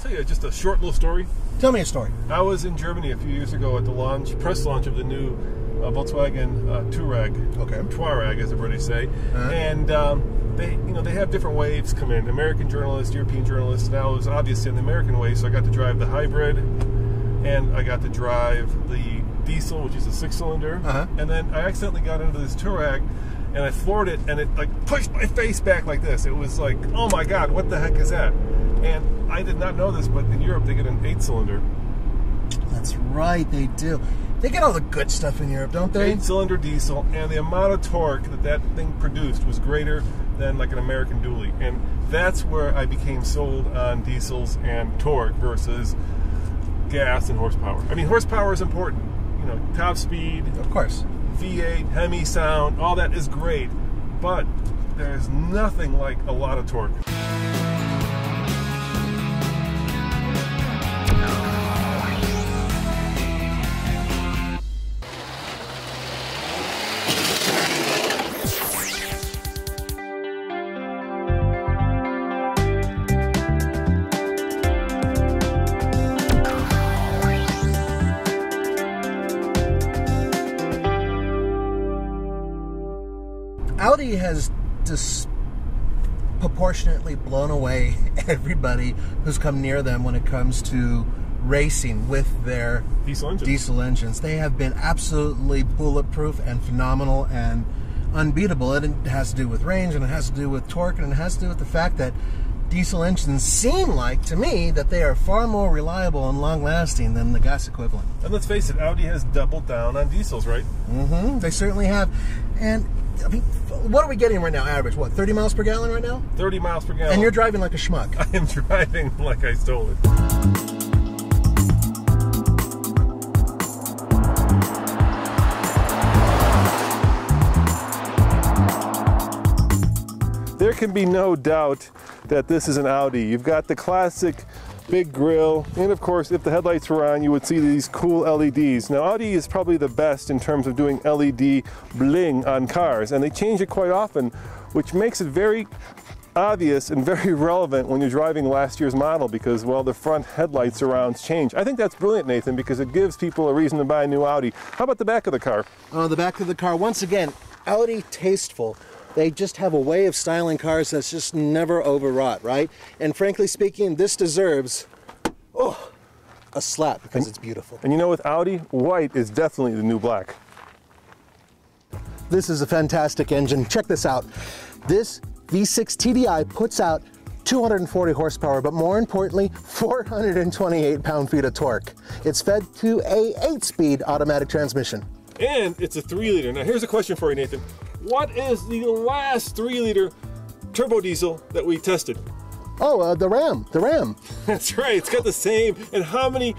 tell you just a short little story. Tell me a story. I was in Germany a few years ago at the press launch of the new Volkswagen Touareg, as the British say, and they have different waves come in. American journalists, European journalists. And I was obviously in the American wave, so I got to drive the hybrid, and I got to drive the diesel, which is a 6-cylinder, and then I accidentally got into this Touareg, and I floored it, and it like pushed my face back like this. It was like, oh my God, what the heck is that? And I did not know this, but in Europe they get an 8-cylinder. That's right, they do. They get all the good stuff in Europe, don't they? 8-cylinder diesel, and the amount of torque that thing produced was greater than like an American dually. And that's where I became sold on diesels and torque versus gas and horsepower. I mean, horsepower is important. You know, top speed, of course, V8, Hemi sound, all that is great, but there's nothing like a lot of torque. Audi has disproportionately blown away everybody who's come near them when it comes to racing with their diesel engines. They have been absolutely bulletproof and phenomenal and unbeatable. And it has to do with range, and it has to do with torque, and it has to do with the fact that diesel engines seem like, to me, that they are far more reliable and long-lasting than the gas equivalent. And let's face it, Audi has doubled down on diesels, right? They certainly have. And I mean, what are we getting right now, average? What, 30 miles per gallon right now? 30 miles per gallon. And you're driving like a schmuck. I am driving like I stole it. There can be no doubt that this is an Audi. You've got the classic big grille, and of course, if the headlights were on, you would see these cool LEDs. Now, Audi is probably the best in terms of doing LED bling on cars, and they change it quite often, which makes it very obvious and very relevant when you're driving last year's model because, well, the front headlight surrounds change. I think that's brilliant, Nathan, because it gives people a reason to buy a new Audi. How about the back of the car? The back of the car, once again, Audi tasteful. They just have a way of styling cars that's just never overwrought, right? And frankly speaking, this deserves a slap because it's beautiful. And you know, with Audi, white is definitely the new black. This is a fantastic engine. Check this out. This V6 TDI puts out 240 horsepower, but more importantly, 428 pound-feet of torque. It's fed to a 8-speed automatic transmission. And it's a 3-liter. Now, here's a question for you, Nathan. What is the last 3-liter turbo diesel that we tested? Oh, the Ram. That's right, it's got the same. And how many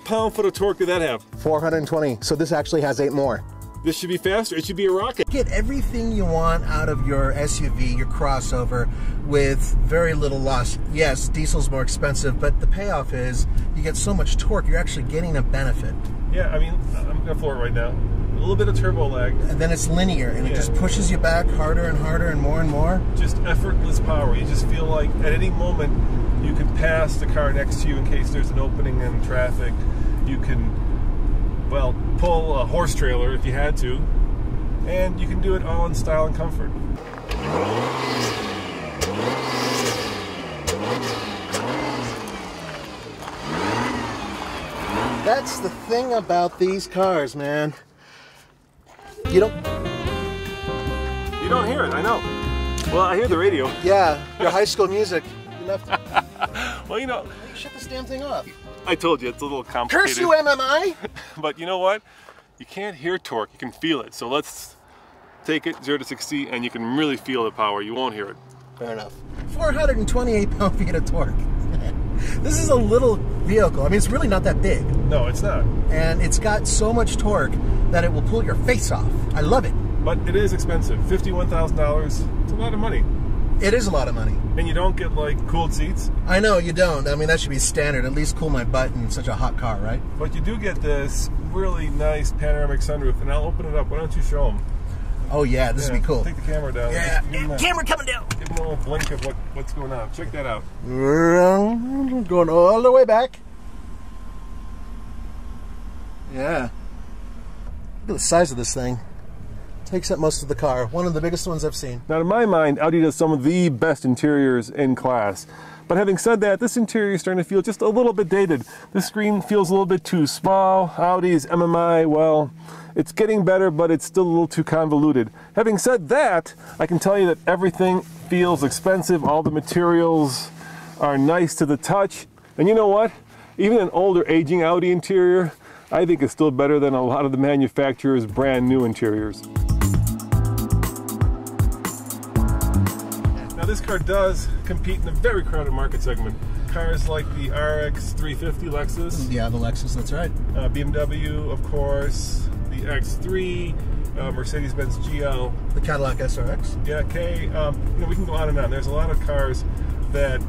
pound-foot of torque did that have? 420, so this actually has 8 more. This should be faster, it should be a rocket. Get everything you want out of your SUV, your crossover, with very little loss. Yes, diesel's more expensive, but the payoff is you get so much torque, you're actually getting a benefit. Yeah, I mean, I'm gonna floor it right now. A little bit of turbo lag. And then it's linear, and it just pushes you back harder and harder and more. Just effortless power. You just feel like at any moment you can pass the car next to you in case there's an opening in traffic. You can, well, pull a horse trailer if you had to, and you can do it all in style and comfort. That's the thing about these cars, man. You don't hear it, I know. Well, I hear the radio. Yeah, your High School Music. Well, you know. Shut this damn thing off. I told you, it's a little complicated. Curse you, MMI! But you know what? You can't hear torque, you can feel it. So let's take it 0 to 60 and you can really feel the power. You won't hear it. Fair enough. 428 pound-feet of torque. This is a little vehicle. I mean, it's really not that big. No, it's not. And it's got so much torque that it will pull your face off. I love it. But it is expensive. $51,000. It's a lot of money. It is a lot of money. And you don't get, like, cooled seats? I know, you don't. I mean, that should be standard. At least cool my butt in such a hot car, right? But you do get this really nice panoramic sunroof, and I'll open it up. Why don't you show them? Oh yeah, this would be cool. Take the camera down. Yeah, camera coming down. Give them a little blink of what's going on. Check that out. Going all the way back. Yeah. Look at the size of this thing. Takes up most of the car. One of the biggest ones I've seen. Now, to my mind, Audi does some of the best interiors in class. But having said that, this interior is starting to feel just a little bit dated. The screen feels a little bit too small. Audi's MMI, well, it's getting better, but it's still a little too convoluted. Having said that, I can tell you that everything feels expensive. All the materials are nice to the touch. And you know what? Even an older, aging Audi interior, I think is still better than a lot of the manufacturer's brand new interiors. Now this car does compete in a very crowded market segment. Cars like the RX 350 Lexus. Yeah, the Lexus, that's right. BMW, of course, the X3, Mercedes-Benz GL. The Cadillac SRX. Yeah, K. You know, we can go on and on. There's a lot of cars that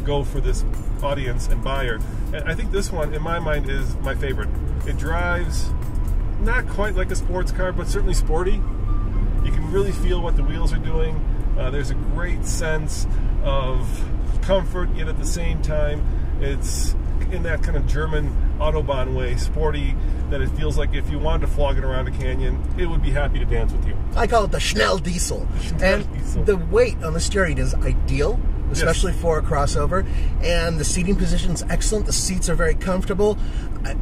go for this audience and buyer. And I think this one, in my mind, is my favorite. It drives not quite like a sports car, but certainly sporty. You can really feel what the wheels are doing. There's a great sense of comfort, yet at the same time, it's in that kind of German Autobahn way, sporty, that it feels like if you wanted to flog it around a canyon, it would be happy to dance with you. I call it the Schnell Diesel. The weight on the steering is ideal, especially for a crossover, and the seating position is excellent. The seats are very comfortable.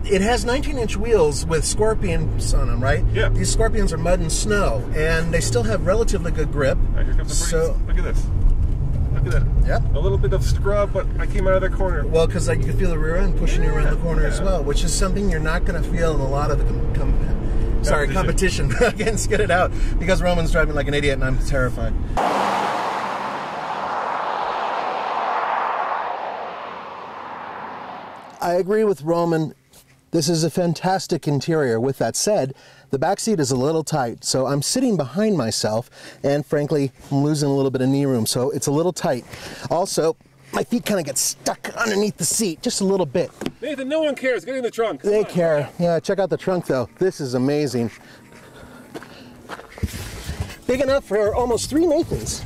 It has 19-inch wheels with Scorpions on them, right? Yeah. These Scorpions are mud and snow, and they still have relatively good grip. Right, here comes the breeze. Look at this. Look at that. Yep. A little bit of scrub, but I came out of that corner. Well, because you can feel the rear end pushing you around the corner as well, which is something you're not going to feel in a lot of the competition. I can't get it out because Roman's driving like an idiot, and I'm terrified. I agree with Roman. This is a fantastic interior. With that said, the back seat is a little tight, so I'm sitting behind myself, and frankly, I'm losing a little bit of knee room, so it's a little tight. Also, my feet kind of get stuck underneath the seat, just a little bit. Nathan, no one cares. Get in the trunk. They care. Yeah, check out the trunk, though. This is amazing. Big enough for almost 3 Nathans.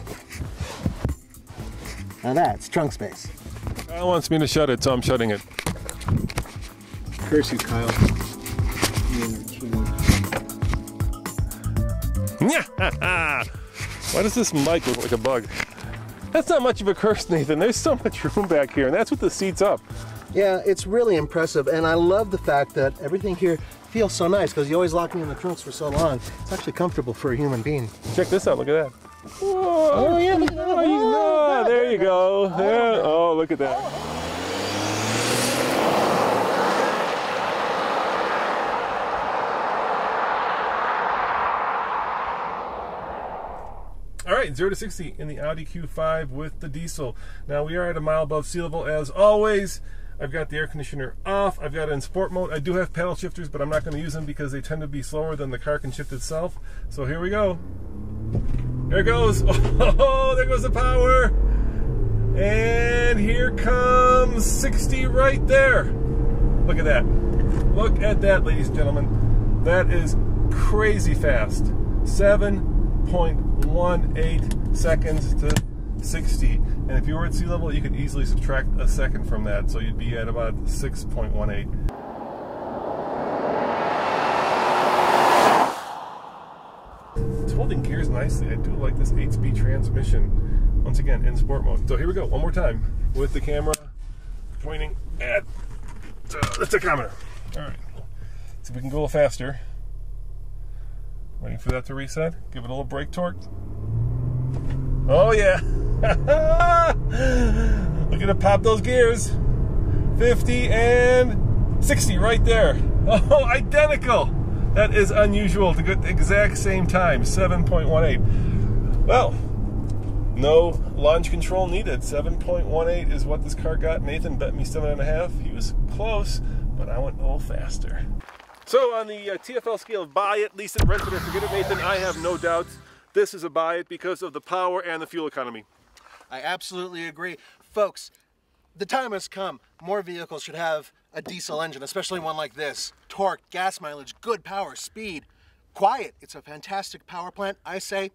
Now that's trunk space. Kyle wants me to shut it, so I'm shutting it. Curse you, Kyle. Why does this mic look like a bug? That's not much of a curse, Nathan. There's so much room back here, and that's with the seats up. Yeah, it's really impressive, and I love the fact that everything here feels so nice, because you always lock me in the trunks for so long. It's actually comfortable for a human being. Check this out. Look at that. Whoa. Oh, yeah. Look at that. Oh, there you go. Yeah. Oh, look at that. All right, 0 to 60 in the Audi Q5 with the diesel. Now we are at a mile above sea level as always. I've got the air conditioner off. I've got it in sport mode. I do have paddle shifters, but I'm not going to use them because they tend to be slower than the car can shift itself. So here we go. There it goes. Oh, there goes the power. And here comes 60 right there. Look at that. Look at that, ladies and gentlemen. That is crazy fast. 7.18 seconds to 60. And if you were at sea level, you could easily subtract a second from that. So you'd be at about 6.18. It's holding gears nicely. I do like this 8-speed transmission. Once again, in sport mode. So here we go, one more time with the camera pointing at the tachometer. All right, see if we can go a little faster. Waiting for that to reset. Give it a little brake torque. Oh yeah. Look at it pop those gears. 50 and 60 right there. Oh, identical. That is unusual to get the exact same time, 7.18. Well, no launch control needed. 7.18 is what this car got. Nathan bet me 7.5. He was close, but I went a little faster. So on the TFL scale of buy it, lease it, rent it, or forget it, Nathan, I have no doubts this is a buy it because of the power and the fuel economy. I absolutely agree. Folks, the time has come. More vehicles should have a diesel engine, especially one like this. Torque, gas mileage, good power, speed, quiet. It's a fantastic power plant. I say,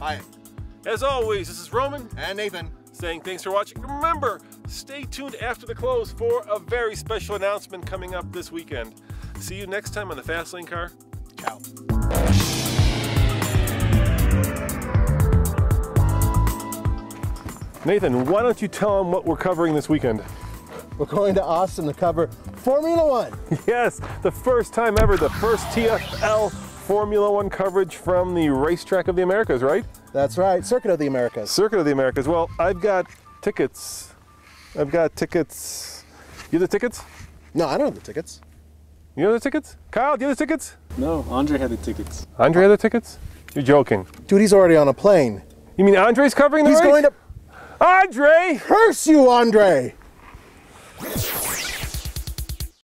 buy it. As always, this is Roman and Nathan saying thanks for watching. Remember, stay tuned after the close for a very special announcement coming up this weekend. See you next time on the Fast Lane Car. Ciao. Nathan, why don't you tell them what we're covering this weekend? We're going to Austin to cover Formula One. Yes, the first time ever, the first TFL Formula One coverage from the Racetrack of the Americas, right? That's right, Circuit of the Americas. Circuit of the Americas. Well, I've got tickets. You have the tickets? No, I don't have the tickets. You have the tickets? Kyle, do you have the tickets? No, Andre had the tickets. Andre had the tickets? You're joking. Dude, he's already on a plane. You mean Andre's covering the race? He's going to... Andre! Curse you, Andre!